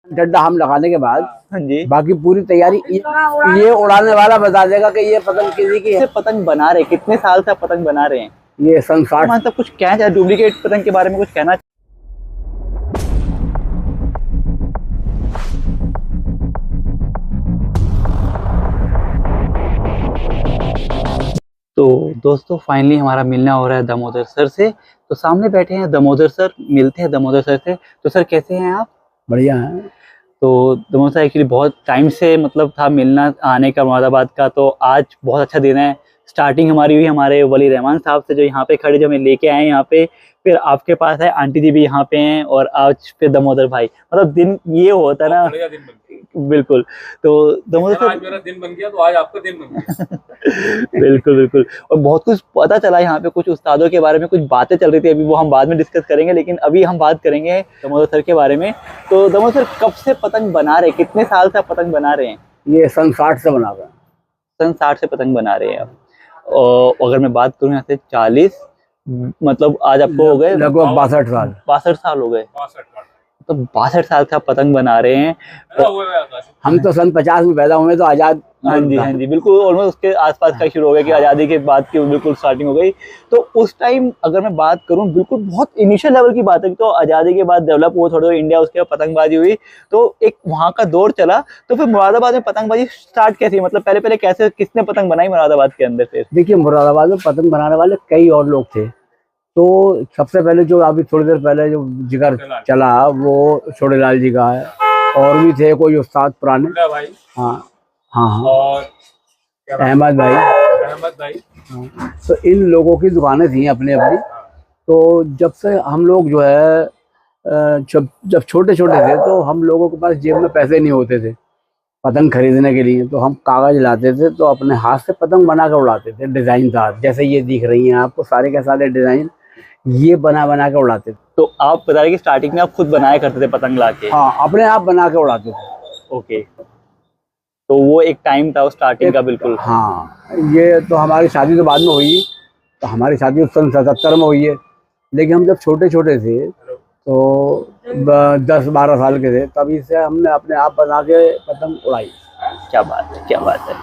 डंडा हम लगाने के बाद हाँ जी, बाकी पूरी तैयारी ये उड़ाने वाला बता देगा कि ये पतंग किसी की है। पतंग बना रहे कितने साल से आप पतंग बना रहे हैं? ये सन 60। मतलब कुछ कहना चाहे डुप्लीकेट पतंग के बारे में कुछ कहना? तो दोस्तों फाइनली हमारा मिलना हो रहा है दामोदर सर से। तो सामने बैठे हैं दामोदर सर, मिलते हैं दामोदर सर से। तो सर कैसे हैं आप? बढ़िया है। तो दामोदर सर एक्चुअली बहुत टाइम से मतलब था मिलना आने का मुरादाबाद का, तो आज बहुत अच्छा दिन है। स्टार्टिंग हमारी हुई हमारे वली रहमान साहब से, जो यहाँ पे खड़े, जो हमें लेके आए यहाँ पे। फिर आपके पास है, आंटी जी भी यहाँ पे हैं, और आज फिर दामोदर भाई। मतलब दिन ये होता है ना। बिल्कुल। तो दामोदर सर, आज मेरा दिन बन गया तो आज आपका दिन बन गया। बिल्कुल बिल्कुल। और बहुत कुछ पता चला यहाँ पे, कुछ उस्तादों के बारे में कुछ बातें चल रही थी, अभी वो हम बाद में डिस्कस करेंगे, लेकिन अभी हम बात करेंगे दामोदर सर के बारे में। तो दामोदर सर कब से पतंग बना रहे हैं, कितने साल से आप पतंग बना रहे हैं? ये सन 60 से बना हुआ है। सन 60 से पतंग बना रहे हैं आप। और अगर मैं बात करूँ यहाँ से 40, मतलब आज आपको हो गए लगभग 62 साल। 62 साल हो गए। 62 तो 62 साल से आप पतंग बना रहे हैं। हम तो सन 50 में पैदा हुए, तो आजाद। हाँ जी बिल्कुल, ऑलमोस्ट उसके आसपास का शुरू हो गया कि आज़ादी के बाद की बिल्कुल स्टार्टिंग हो गई। तो उस टाइम अगर मैं बात करूं, बिल्कुल बहुत इनिशियल लेवल की बात है। तो आज़ादी के बाद डेवलप हुआ थोड़ा इंडिया, उसके बाद पतंगबाजी हुई, तो एक वहाँ का दौर चला। तो फिर मुरादाबाद में पतंगबाजी स्टार्ट कैसी, मतलब पहले पहले कैसे, किसने पतंग बनाई मुरादाबाद के अंदर? फिर देखिए, मुरादाबाद में पतंग बनाने वाले कई और लोग थे। तो सबसे पहले जो अभी थोड़ी देर पहले जो जिक्र चला, वो छोटे लाल जी का है। और भी थे कोई उस्ताद पुराने। भाई, हाँ हाँ हाँ, और अहमद भाई। हाँ। तो इन लोगों की दुकानें थी अपने अपनी। तो जब से हम लोग जो है जब छोटे छोटे थे, तो हम लोगों के पास जेब में पैसे नहीं होते थे पतंग खरीदने के लिए। तो हम कागज लाते थे, तो अपने हाथ से पतंग बना कर उड़ाते थे, डिजाइन दार, जैसे ये दिख रही हैं आपको सारे के सारे डिजाइन, ये बना के उड़ाते थे। तो आप बता रहे कि स्टार्टिंग में आप खुद बनाया करते थे पतंग लाके? हाँ, अपने आप बना के उड़ाते थे। ओके, तो वो एक टाइम था स्टार्टिंग का। बिल्कुल। हाँ, ये तो हमारी शादी तो बाद में हुई। तो हमारी शादी सन 77 में हुई है, लेकिन हम जब छोटे छोटे थे, तो 10-12 साल के थे, तभी से हमने अपने आप बना के पतंग उड़ाई। क्या बात है, क्या बात है।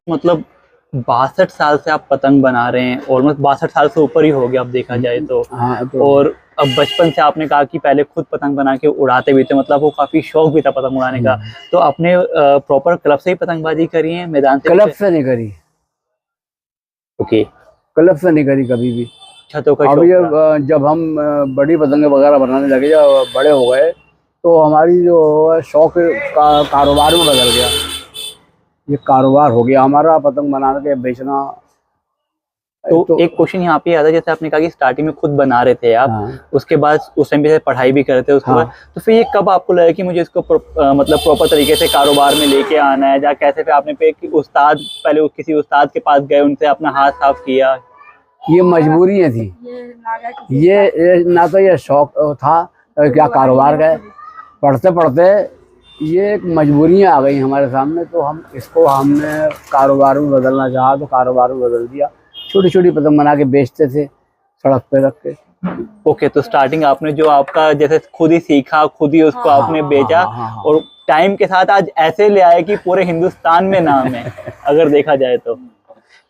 मतलब 62 साल से आप पतंग बना रहे हैं, ऑलमोस्ट 62 साल से ऊपर ही हो गया अब देखा जाए तो। हाँ, तो और अब बचपन से आपने कहा कि पहले खुद पतंग बना के उड़ाते भी थे, मतलब वो काफी शौक भी था पतंग उड़ाने का। तो आपने प्रॉपर क्लब से ही पतंगबाजी करी है, मैदान से? क्लब से नहीं करी। ओके, क्लब से नहीं करी कभी भी। छतों का अब शौक जब हम बड़ी पतंगें वगैरह बनाने लगे, जब बड़े हो गए, तो हमारी जो शौक का कारोबार में बदल गया। ये कारोबार हो गया हमारा, पतंग बनाने के बेचना। तो एक क्वेश्चन यहाँ पे आता है, जैसे आपने कहा कि स्टार्टिंग में खुद बना रहे थे आप। हाँ, उसके बाद उस टाइम पे पढ़ाई भी करते उसके हाँ। बाद, तो फिर ये कब आपको लगा कि मुझे इसको मतलब प्रॉपर तरीके से कारोबार में लेके आना है? या कैसे फिर आपने पे कि उस्ताद, पहले किसी उस्ताद के पास गए, उनसे अपना हाथ साफ किया? ये मजबूरियाँ थी। ये ना तो ये शौक था, क्या कारोबार गए। पढ़ते पढ़ते ये एक मजबूरियाँ आ गई हमारे सामने, तो हमने कारोबार में बदलना चाहा, तो कारोबार में बदल दिया। छोटी छोटी पतंग बना के बेचते थे सड़क पे रख के। ओके, तो स्टार्टिंग आपने जो आपका जैसे खुद ही सीखा, खुद ही उसको आपने बेचा, और टाइम के साथ आज ऐसे ले आए कि पूरे हिंदुस्तान में नाम है अगर देखा जाए तो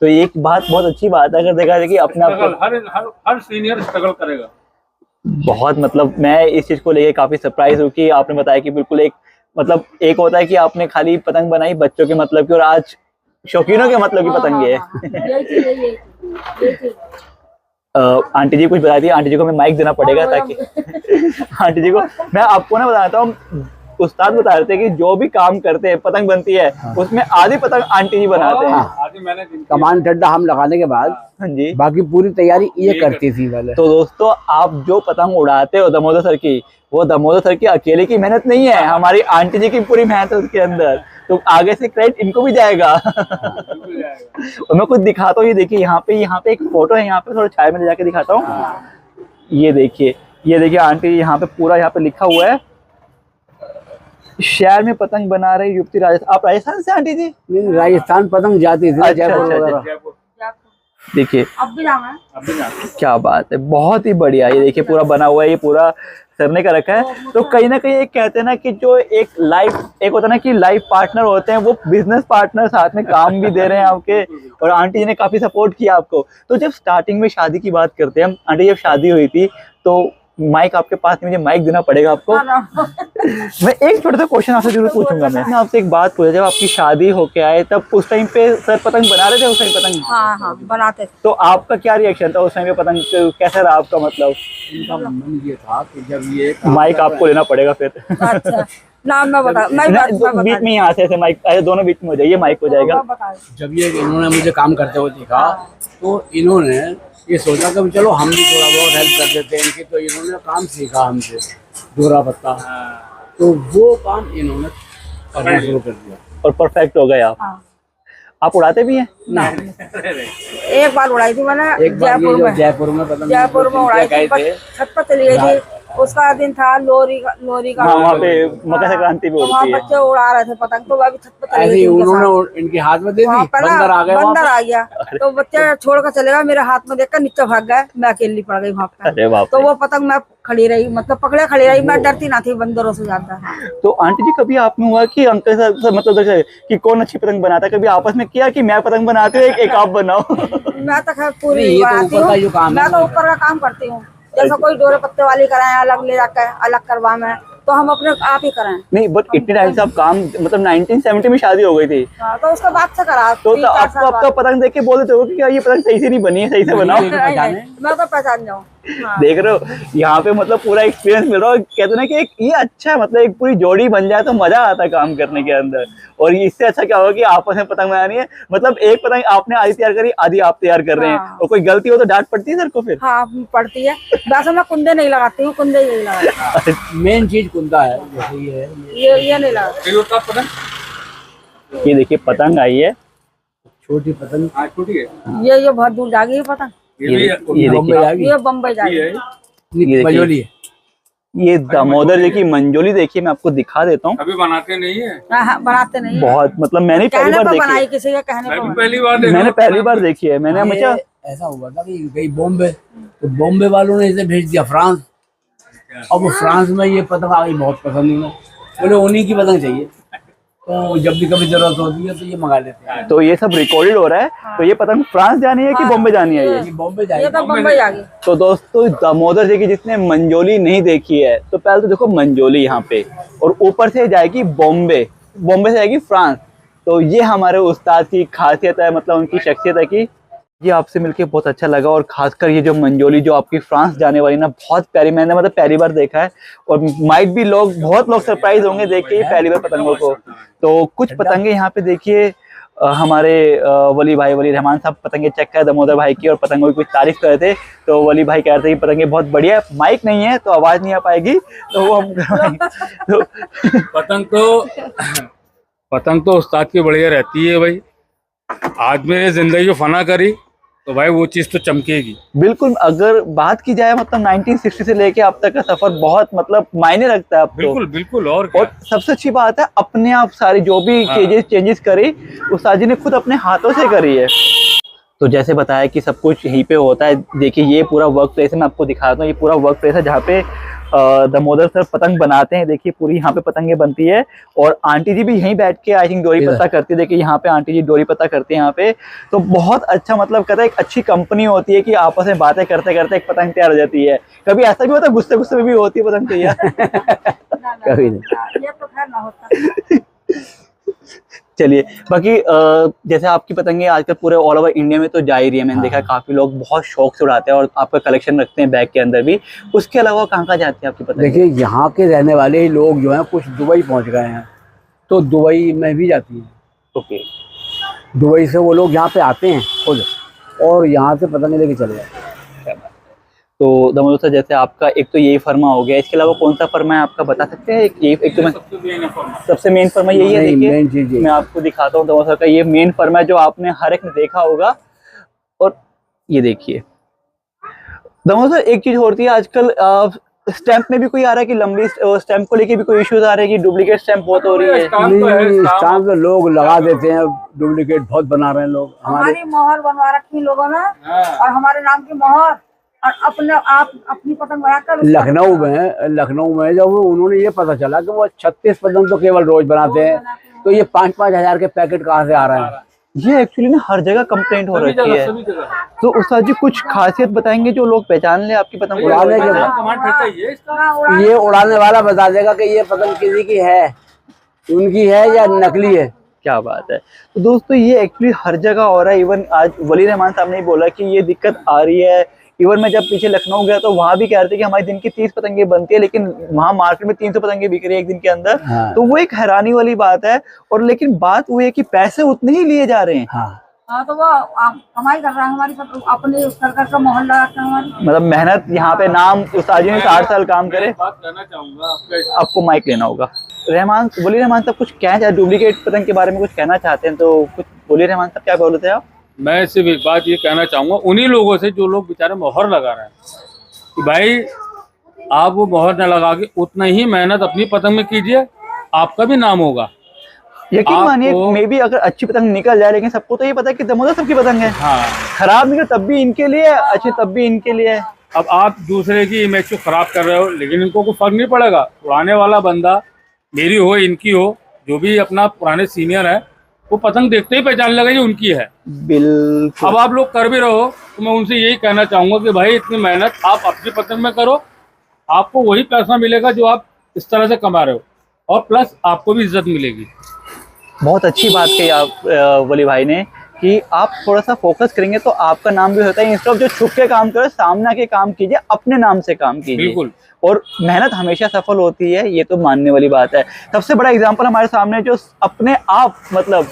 एक बात बहुत अच्छी बात है, अगर देखा जाए कि अपना हर सीनियर स्ट्रगल करेगा। बहुत, मतलब मैं इस चीज को लेके काफी सरप्राइज हूँ कि आपने बताया कि बिल्कुल एक, मतलब एक होता है कि आपने खाली पतंग बनाई बच्चों के मतलब की, और आज शौकीनों के मतलब की पतंगे है। आंटी जी कुछ बता दी, आंटी जी को मैं माइक देना पड़ेगा ताकि आंटी जी को मैं आपको ना बताता हूँ, उस्ताद बता रहे थे कि जो भी काम करते हैं, पतंग बनती है, उसमें आधी पतंग आंटी जी बनाते हैं। आधी मैंने कमान डंडा हम लगाने के बाद हाँ जी, बाकी पूरी तैयारी ये करती थी पहले। तो दोस्तों आप जो पतंग उड़ाते हो दामोदर सर की, वो दामोदर सर की अकेले की मेहनत नहीं है, हमारी आंटी जी की पूरी मेहनत है उसके अंदर। तो आगे से क्रेडिट इनको भी जाएगा। और मैं कुछ दिखाता हूँ, ये देखिए यहाँ पे एक फोटो है, यहाँ पे थोड़ा छाया में ले जाके दिखाता हूँ। ये देखिए आंटी, यहाँ पे पूरा यहाँ पे लिखा हुआ है, शहर में पतंग बना रहे युवती राजस्थान। आप राजस्थान से आंटी जी? राजस्थान पतंग जाती थी, अच्छा, जयपुर अच्छा, वगैरह। देखिए अब भी जाना है। अब भी जाना। क्या बात है, बहुत ही बढ़िया। ये देखिए पूरा बना हुआ है, ये पूरा सरने का रखा है। तो कहीं ना कहीं एक कहते हैं ना कि जो एक होता है ना कि लाइफ पार्टनर होते हैं, वो बिजनेस पार्टनर साथ में काम भी दे रहे हैं आपके। और आंटी जी ने काफी सपोर्ट किया आपको। तो जब स्टार्टिंग में शादी की बात करते हैं हम, आंटी जब शादी हुई थी तो माइक आपके पास नहीं, मुझे माइक देना पड़ेगा आपको। मैं एक छोटा सा क्वेश्चन आपसे जरूर पूछूंगा। मैं आपसे एक बात पूछा, जब आपकी शादी होके आए तब उस टाइम पे सर पतंग बना रहे थे? उस टाइम पतंग हाँ हाँ बनाते थे। तो आपका क्या रिएक्शन था उस टाइम पे? पतंग कैसा रहा आपका? मतलब इनका मन ये था कि जब ये माइक आपको लेना पड़ेगा फिर। अच्छा नाम मैं बता, मैं ना, बता बीच में यहाँ से ऐसे माइक, ऐसे दोनों बीच में हो जाइए, माइक हो जाएगा। जब ये इन्होंने मुझे काम करते हुए देखा तो इन्होंने ये सोचा कि चलो हम भी थोड़ा बहुत हेल्प कर देते हैं इनकी। तो इन्होंने काम सीखा हमसे, दोहरा पत्ता। तो वो काम इन्होंने करना शुरू कर दिया और परफेक्ट हो गए आप। हाँ। आप उड़ाते भी हैं? एक बार उड़ाई थी मैंने एक बार ये जो जयपुर में पता नहीं जयपुर में उड़ाई थी, थे। छत पर चली गई थी। उसका दिन था लोरी का हाँ, वहाँ पे मकर संक्रांति भी तो वहाँ होती है। बच्चे उड़ा रहे थे पतंग, तो वह भी छत पर चली ऐसे गई ही थी उनके उन्होंने साथ। इनके हाथ में दे दी, वहाँ पर ना बंदर आ गए वहाँ बंदर पे। आ गया, तो बच्चे छोड़ कर चले गए। मेरे हाथ में देखकर नीचे भाग गए, मैं अकेली पड़ गई वहाँ पे। अरे बाप तो रे। वो पतंग मैं खड़ी रही, मतलब पकड़े खड़ी रही। मैं डरती ना थी बंदरों से ज्यादा। तो आंटी जी कभी आप में हुआ कि अंकल साहब मतलब जैसे कि कौन अच्छी पतंग बनाता है, कभी आपस में किया कि मैं पतंग बनाती हूँ एक आप बनाओ? मैं तो खैर पूरी नहीं, ये तो बनाती ऊपर का जो काम हूँ। है मैं तो ऊपर का काम करती हूँ। जैसा कोई डोरे पत्ते वाली कराए, अलग ले जाकर अलग करवाए, तो हम अपने आप ही कराएं। नहीं, बट इतने टाइम से आप काम, मतलब 1970 में शादी हो गई थी, हाँ, तो उसके बाद से करा। तो 3-4 आपको साल आपका पतंग देख के बोल देते हो कि क्या ये पतंग सही से नहीं बनी है, सही से बनाओ? बाद। मैं तो पहचान जाऊँ। हाँ। देख रहे हो यहाँ पे मतलब पूरा एक्सपीरियंस मिल रहा है। कहते हैं ना कि एक ये अच्छा है, मतलब एक पूरी जोड़ी बन जाए तो मजा आता है काम करने के अंदर। और इससे अच्छा क्या होगा कि आपस में पतंग बनानी है, मतलब एक पतंग आपने आधी तैयार करी, आधी आप तैयार कर रहे हैं। हाँ। और कोई गलती हो तो डांट पड़ती है सर को फिर? हाँ पड़ती है। वैसे मैं कुंदे नहीं लगाती हूँ, कुंदे ही नहीं लगाती। मेन चीज कुंदा है, जैसे ये है। ये नहीं लगाती। ये होता पतंग। ये देखिए पतंग आई है, छोटी पतंग हाँ छोटी है। ये बहुत दूर जाएगी पतंग। ये बम्बई देखिए, जाएगी, ये बम्बई जाएगी। ये मजोली है। ये दामोदर जी की मंजोली देखिए, मैं आपको दिखा देता हूँ। अभी बनाते नहीं है। हाँ, बनाते नहीं है। बहुत, मतलब मैंने पहली कहने बार पर देखी बनाई है। किसी के कहने मैं पर भी बनाई। पहली बार देख रहा मैंने हूँ। पहली बार देखी है। मैंने ये हमेशा ऐसा हुआ था कि गई बॉम्बे, तो बॉम्बे वालों ने इसे भेज दिया फ्रांस। अब वो फ्रांस में ये पतंग आ गई, बहुत पसंद उन्हें, बोले उन्हीं की पतंग चाहिए। तो जब भी कभी जरूरत होती है तो ये मंगा लेते हैं। तो ये सब रिकॉर्डेड हो रहा है। तो ये पतंग फ्रांस जानी है कि बॉम्बे जानी है? ये बॉम्बे ये जाएगी। तो बम्बई जाएगी। तो दोस्तों दामोदर जी की जिसने मंजोली नहीं देखी है, तो पहले तो देखो मंजोली यहाँ पे, और ऊपर से जाएगी बॉम्बे, बॉम्बे से जाएगी फ्रांस। तो ये हमारे उस्ताद की खासियत है, मतलब उनकी शख्सियत है कि ये आपसे मिलके बहुत अच्छा लगा। और खासकर ये जो मंजोली जो आपकी फ्रांस जाने वाली ना, बहुत प्यारी, मैंने मतलब पहली बार देखा है। और माइट भी बहुत लोग सरप्राइज होंगे देख के पहली बार पतंगों को। तो कुछ पतंगे यहाँ पे देखिए, हमारे वली रहमान साहब पतंगे चेक कर दामोदर भाई की, और पतंगों की कुछ तारीफ कर रहे थे। तो वली भाई कह रहे थे कि पतंगे बहुत बढ़िया है। माइक नहीं है तो आवाज नहीं आ पाएगी, तो वो हम तो पतंग तो उस्ताद की बढ़िया रहती है भाई। आदमी ने जिंदगी को फना करी तो भाई वो चीज तो चमकेगी। बिल्कुल, अगर बात की जाए मतलब 1960 से लेके अब तक का सफर बहुत मतलब मायने रखता है अब तो। बिल्कुल बिल्कुल। और क्या? और सबसे अच्छी बात है, अपने आप सारी जो भी चेंजेस करी उस्ताद जी ने खुद अपने हाथों से करी है। तो जैसे बताया कि सब कुछ यहीं पे होता है। देखिए ये पूरा वर्क प्लेस है, मैं आपको दिखाता हूँ। ये पूरा वर्क प्लेस है जहाँ पे दामोदर सर पतंग बनाते हैं। देखिए पूरी यहाँ पे पतंगे बनती है, और आंटी जी भी यहीं बैठ के आई थिंक डोरी पत्ता करती है। देखिए यहाँ पे आंटी जी डोरी पत्ता करती है यहाँ पे। तो बहुत अच्छा, मतलब कहता है एक अच्छी कंपनी होती है कि आपस में बातें करते करते एक पतंग तैयार हो जाती है। कभी ऐसा भी होता है गुस्से गुस्से में भी होती है पतंग तैयार? कभी नहीं। ये तो खैर ना होता। चलिए, बाकी जैसे आपकी पतंगे आजकल पूरे ऑल ओवर इंडिया में तो जा ही रही है। मैंने देखा है काफी लोग बहुत शौक से उड़ाते हैं, और आपका कलेक्शन रखते हैं बैग के अंदर भी। उसके अलावा कहाँ कहाँ जाती है आपकी पतंगे? देखिए यहाँ के रहने वाले ही लोग जो हैं कुछ दुबई पहुँच गए हैं, तो दुबई में भी जाती हैं। ओके। दुबई से वो लोग यहाँ पे आते हैं खुद, और यहाँ से पतंगे लेके चले जाते हैं। तो दामोदर सर जैसे आपका एक तो यही फर्मा हो गया, इसके अलावा कौन सा फर्मा है आपका बता सकते हैं? एक तो मैं सबसे मेन फर्मा यही है। नहीं, मेन चीज़ देखिए यही। मैं आपको दिखाता हूँ दामोदर सर का ये मेन फर्मा है जो आपने हर एक ने देखा होगा। और ये देखिए दामोदर सर, एक चीज होती है आजकल स्टैंप में भी कोई आ रहा है कि लंबी स्टैंप को लेके भी कोई इश्यूज आ रहे हैं कि डुप्लीकेट स्टैंप बहुत हो रही है? नहीं, स्टाम्प तो लोग लगा देते हैं, डुप्लीकेट बहुत बना रहे हैं लोग। हमारी मोहर बनवा रखी लोगों ने और हमारे नाम की मोहर, और अपने आप अपनी पतंग बनाकर लखनऊ में जब उन्होंने ये पता चला कि वो 36 पतंग तो केवल रोज बनाते हैं, तो ये 5-5 हजार के पैकेट कहाँ से आ रहे हैं? ये एक्चुअली ना हर जगह कंप्लेंट हो रखी है। तो उस्ताद जी कुछ खासियत बताएंगे जो लोग पहचान ले आपकी पतंग को? उड़ाने के ये उड़ाने वाला बता देगा कि ये पतंग किसी की है, उनकी है या नकली है। क्या बात है। तो दोस्तों ये एक्चुअली हर जगह हो रहा है। इवन आज वली रहमान साहब ने बोला कि ये दिक्कत आ रही है। इवन मैं जब पीछे लखनऊ गया तो वहां भी कह रहे थे कि हमारी दिन की 30 पतंगे बनती है, लेकिन वहां मार्केट में 300 पतंगे बिक रही है एक दिन के अंदर। हाँ। तो वो एक हैरानी वाली बात है। और लेकिन बात वो है कि पैसे उतने ही लिए जा रहे हैं। हाँ, तो वो कमाई कर रहा है हमारी अपने सर्कल का मोहल्ला हमारी, मतलब मेहनत यहाँ पे नाम उस्ताद जी ने 60 साल काम करे। बात करना चाहूंगा आपको माइक लेना होगा। वली रहमान साहब कुछ कहना चाहते, डुप्लीकेट पतंग के बारे में कुछ कहना चाहते हैं तो कुछ वली रहमान साहब क्या बोलते हैं आप? मैं सिर्फ एक बात ये कहना चाहूंगा उन्हीं लोगों से जो लोग बेचारे मोहर लगा रहे हैं कि भाई आप वो मोहर न लगा के उतना ही मेहनत अपनी पतंग में कीजिए, आपका भी नाम होगा। यकीन मानिए मे भी अगर अच्छी पतंग निकल जाए, लेकिन सबको तो ये पता है कि दमोदर सबकी पतंग है। हाँ, खराब निकले तब भी इनके लिए, अच्छी तब भी इनके लिए। अब आप दूसरे की इमेज को खराब कर रहे हो, लेकिन इनको कोई फर्क नहीं पड़ेगा। उड़ाने वाला बंदा मेरी हो इनकी हो, जो भी अपना पुराने सीनियर है, वो पतंग देखते ही पहचान लगा ये उनकी है। बिल्कुल। अब आप लोग कर भी रहो तो मैं उनसे यही कहना चाहूंगा कि भाई इतनी मेहनत आप अपनी पतंग में करो, आपको वही पैसा मिलेगा जो आप इस तरह से कमा रहे हो, और प्लस आपको भी इज्जत मिलेगी। बहुत अच्छी बात कही आप वली भाई ने कि आप थोड़ा सा फोकस करेंगे तो आपका नाम भी होता है। इंस्टेड ऑफ जो छुप के काम करो, सामने के काम कीजिए, अपने नाम से काम कीजिए। बिल्कुल। और मेहनत हमेशा सफल होती है, ये तो मानने वाली बात है। सबसे बड़ा एग्जांपल हमारे सामने जो अपने आप मतलब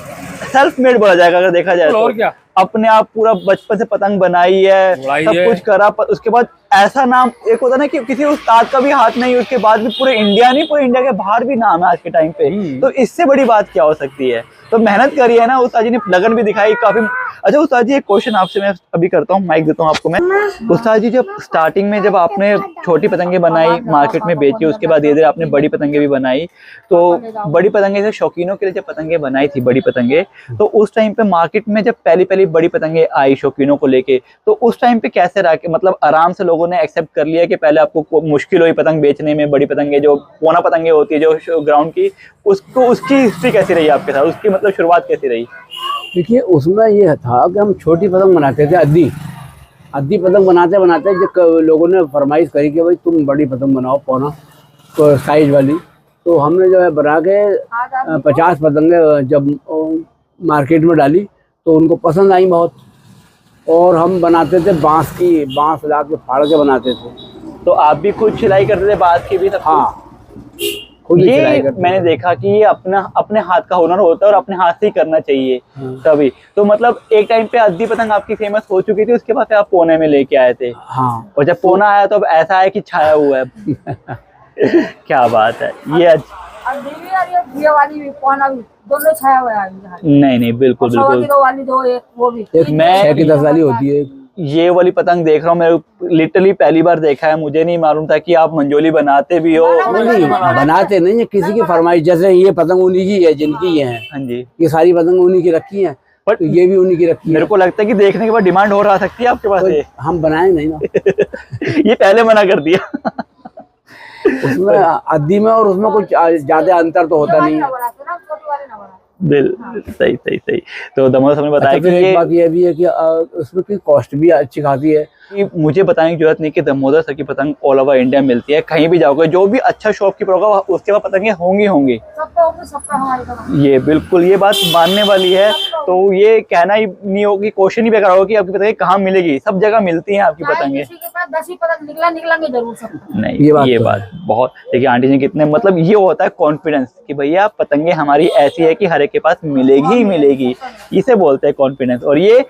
सेल्फ मेड बोला जाएगा अगर देखा जाए तो। और क्या, अपने आप पूरा बचपन से पतंग बनाई है, सब कुछ करा, उसके बाद ऐसा नाम एक होता है ना कि किसी उस्ताद का भी हाथ नहीं, उसके बाद भी पूरे इंडिया नहीं, पूरे इंडिया के बाहर भी नाम है आज के टाइम पे। तो इससे बड़ी बात क्या हो सकती है? तो मेहनत करी है ना उस्ताद जी ने, लगन भी दिखाई काफी। अच्छा उस्ताद जी एक क्वेश्चन आपसे मैं अभी करता हूँ, माइक देता हूँ आपको मैं। उस्ताद जी जब स्टार्टिंग में जब आपने छोटी पतंगे बनाई, मार्केट में बेची, उसके बाद धीरे धीरे आपने बड़ी पतंगे भी बनाई, तो बड़ी पतंगे से शौकीनों के लिए जब पतंगे बनाई थी बड़ी पतंगे, तो उस टाइम पे मार्केट में जब पहली बड़ी पतंगे आई शौकीनों को लेके, तो उस टाइम पे कैसे रहा कि मतलब आराम से लोगों ने एक्सेप्ट कर लिया कि पहले आपको मुश्किल हुई पतंग बेचने में? बड़ी पतंगे जो पोना पतंगे होती है जो ग्राउंड की, उसको उसकी हिस्ट्री कैसी रही आपके साथ, उसकी मतलब शुरुआत कैसी रही? देखिए उसमें ये था कि हम छोटी पतंग बनाते थे, अद्दी पतंग बनाते बनाते जब लोगों ने फरमाइश करी कि भाई तुम बड़ी पतंग बनाओ पौना तो साइज वाली, तो हमने जो है बना के 50 पतंगे जब मार्केट में डाली तो उनको पसंद आई बहुत। और हम बनाते थे बांस ला के फाड़ के बनाते थे। तो आप भी खुद सिलाई करते थे बात की भी? सब हाँ, खुद ही सिलाई ये करते मैंने देखा कि ये अपने हाथ का हुनर होता है और अपने हाथ से ही करना चाहिए तभी। तो मतलब एक टाइम पे अद्दी पतंग आपकी फेमस हो चुकी थी, उसके बाद आप पोने में लेके आए थे। हाँ, और जब पोना आया तो अब ऐसा है कि छाया हुआ है। क्या बात है ये वाली भी पौना भी दोनों छाया हुआ है। नहीं बिल्कुल बिल्कुल। वाली दो एक वो भी एक 6 की 10 वाली होती है। ये वाली पतंग देख रहा हूँ मैं, लिटरली पहली बार देखा है। मुझे नहीं मालूम था कि आप मंजोली बनाते भी हो। नहीं बनाते नहीं है, किसी की फरमाइश, जैसे ये पतंग उन्हीं की है जिनकी है। हाँ जी, ये सारी पतंग उन्हीं की रखी है, बट तो ये भी उन्हीं की रखी है। मेरे को लगता है कि देखने के बाद डिमांड हो रहा सकती है आपके पास। तो हम बनाए नहीं ना। ये पहले मना कर दिया। उसमें अद्दी में और उसमें कुछ ज्यादा अंतर तो होता नहीं है। सही। तो दमोदर साहब ने बताया कि एक बात ये भी है कि उसमें की कॉस्ट भी अच्छी खासी है। कि मुझे बताने की जरूरत नहीं कि दमोदर सर की पतंग ऑल ओवर इंडिया मिलती है। कहीं भी जाओगे, जो भी अच्छा शॉपकीपर होगा उसके पास पतंगे होंगी। ये बिल्कुल ये बात मानने वाली है। तो ये कहना ही नहीं होगी, क्वेश्चन ही बेकार होगा कि आपकी पतंगे कहाँ मिलेगी। सब जगह मिलती हैं आपकी पतंगे। नहीं ये बात बहुत। देखिए आंटी जी कितने मतलब ये होता है कॉन्फिडेंस कि भैया पतंगे हमारी ऐसी है कि हर एक के पास मिलेगी ही मिलेगी। इसे बोलते हैं कॉन्फिडेंस। और ये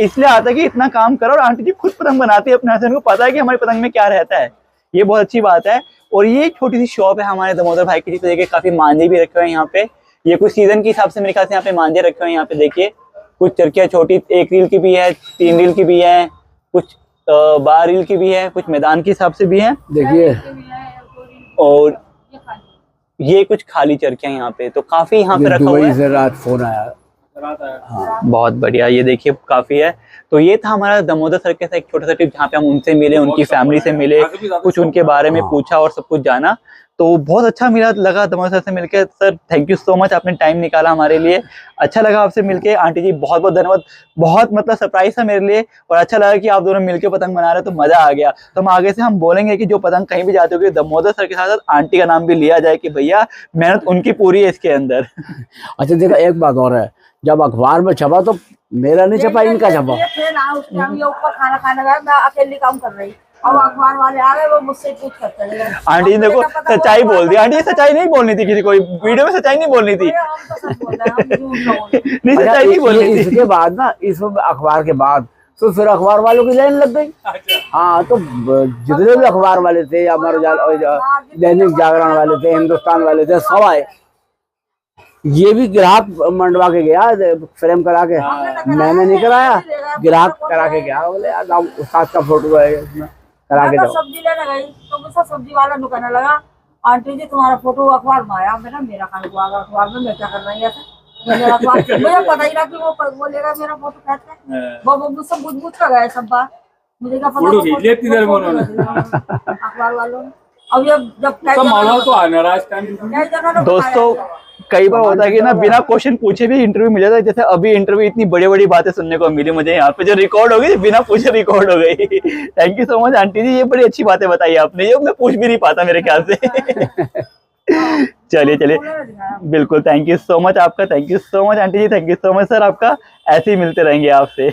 इसलिए आता है कि इतना काम करो। और आंटी जी खुद पतंग बनाती है अपने हाथ से, उनको पता है कि हमारी पतंग में क्या रहता है। ये बहुत अच्छी बात है। और ये छोटी सी शॉप है हमारे दमोदर भाई की, जिसपे देखिए काफी मांझे भी रखे हुए हैं यहाँ पे। ये कुछ सीजन के हिसाब से मेरे ख्याल से यहाँ पे मांझे रखे हुए हैं। यहाँ पे देखिए कुछ चरखियाँ छोटी 1 रील की भी है, 3 रील की भी है, कुछ बारिल की भी है, कुछ मैदान के हिसाब से भी है, देखिए और ये कुछ खाली चरखियां यहाँ पे, तो काफी यहाँ पे रखा हुआ दुबई है। से रात फोन आया। बहुत बढ़िया, ये देखिए काफी है। तो ये था हमारा दामोदर सर के साथ एक छोटा सा ट्रिप, जहाँ पे हम उनसे मिले, उनकी फैमिली से मिले, कुछ उनके बारे में पूछा और सब कुछ जाना। तो बहुत अच्छा लगा दामोदर सर से मिलके। Sir thank you so much, आपने टाइम निकाला हमारे लिए, अच्छा लगा आपसे मिलके। आंटी जी बहुत बहुत धन्यवाद, बहुत मतलब सरप्राइज था मेरे लिए, और अच्छा लगा कि आप दोनों मिलके पतंग बना रहे हो, तो मजा आ गया। तो हम आगे से हम बोलेंगे कि जो पतंग कहीं भी जाते हो दामोदर सर के साथ साथ आंटी का नाम भी लिया जाए कि भैया मेहनत उनकी पूरी है इसके अंदर। अच्छा देखो एक बात और है, जब अखबार में छपा तो मेरा नहीं छपा, इनका छपा। ये थे ना उस टाइम, ये ऊपर खाना खाने गए, मैं अकेली काम कर रही, अब अखबार वाले आ गए, वो मुझसे पूछ करते रहे। आंटी जी देखो सच्चाई बोल दी, आंटी जी सच्चाई नहीं बोलनी थी, किसी को वीडियो में सच्चाई नहीं बोलनी थी, हम तो सब बोल रहे हैं, हम झूठ ना बोले। नहीं अच्छा, सच्चाई नहीं बोलनी थी। इसके बाद ना, इस अखबार के बाद तो फिर अखबार वालों की लाइन लग गई। हाँ, तो जितने भी अखबार वाले थे, अमर उजाला, दैनिक जागरण वाले थे, हिंदुस्तान वाले थे, सब आए। ये भी ग्राहक मंडवा के गया फ्रेम करा के, मैंने नहीं कराया, ग्राहक करा के गया, बोले यार उस्ताद का फोटो है इसमें, करा के मैं तो जाओ। सब्जी लेने गई तो मुझसे सब्जी वाला दुकान लगा, आंटी जी तुम्हारा फोटो अखबार में आया। मेरा कहाँ को आगा अखबार में, मैं क्या कर रही ऐसे, मेरा अखबार मुझे पता ही ना कि वो बोलेगा मेरा फोटो कैसे, वो मुझसे पूछ कर गए सब बात, मुझे क्या पता अखबार वालों ने। अब ये जब दोस्तों कई बार होता है कि ना बिना क्वेश्चन पूछे भी इंटरव्यू मिल जाता है, जैसे अभी इंटरव्यू इतनी बड़ी बड़ी बातें सुनने को मिली मुझे यहाँ पे, जो रिकॉर्ड हो गई बिना पूछे रिकॉर्ड हो गई। Thank you so much aunty ji, ये बड़ी अच्छी बातें बताई आपने, ये मैं पूछ भी नहीं पाता मेरे ख्याल से। चलिए बिल्कुल, थैंक यू सो मच आपका, thank you so much aunty ji, thank you so much sir आपका, ऐसे ही मिलते रहेंगे आपसे।